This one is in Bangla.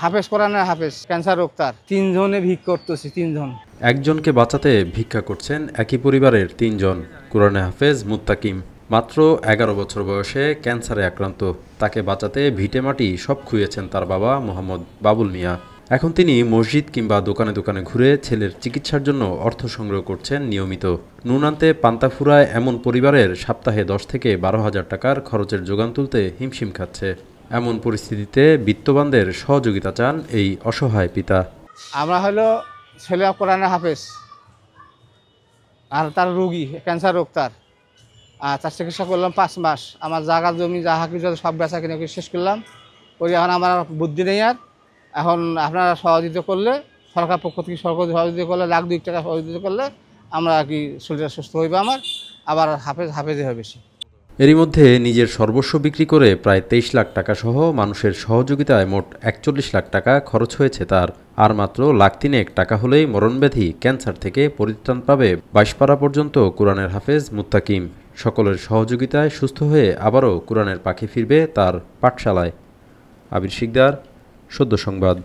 হাফেজ কোরআনের হাফেজ, ক্যান্সার রোগ তার। 3 জনে ভিক করতেছি, 3 জন। একজনকে বাঁচাতে ভিক্ষা করছেন একই পরিবারের 3 জন। কোরআনে হাফেজ মুত্তাকিম মাত্র 11 বছর বয়সে ক্যান্সারে আক্রান্ত। তাকে বাঁচাতে ভিটেমাটি সব খুইয়েছেন তার বাবা মোহাম্মদ বাবুল মিয়া। এখন তিনি মসজিদ কিংবা দোকানে দোকানে ঘুরে ছেলের চিকিৎসার জন্য অর্থ সংগ্রহ করছেন নিয়মিত। নুন আনতে পান্তা ফুরায় এমন পরিবারের সপ্তাহে 10 থেকে 12,000 টাকার খরচের যোগান তুলতে হিমশিম খাচ্ছে। এমন পরিস্থিতিতে বিত্তবানদের সহযোগিতা চান এই অসহায় পিতা। আমরা হলো ছেলে কোরআনের হাফেজ, আর তার রোগী, ক্যান্সার রোগ তার। আর তার চিকিৎসা করলাম 5 মাস। আমার জায়গা জমি যা কিছু সব বেচা কিনে শেষ করলাম। ওই এখন আমার বুদ্ধি নেই আর। এখন আপনারা সহযোগিতা করলে, সরকার পক্ষ থেকে সহযোগিতা করলে, লাখ 2 টাকা সহযোগিতা করলে আমরা আর কি শরীরটা সুস্থ হইবে আমার, আবার হাফেজে হবে বেশি। এরই মধ্যে নিজের সর্বস্ব বিক্রি করে প্রায় 23 লাখ টাকা সহ মানুষের সহযোগিতায় মোট 41 লাখ টাকা খরচ হয়েছে তার। আর মাত্র লাখ 3 টাকা হলেই মরণব্যাধি ক্যান্সার থেকে পরিত্রাণ পাবে 22 পারা পর্যন্ত কোরআনের হাফেজ মুত্তাকিম। সকলের সহযোগিতায় সুস্থ হয়ে আবারও কোরআনের পাখি ফিরবে তার পাঠশালায়। আবির শিকদার, সদ্য সংবাদ।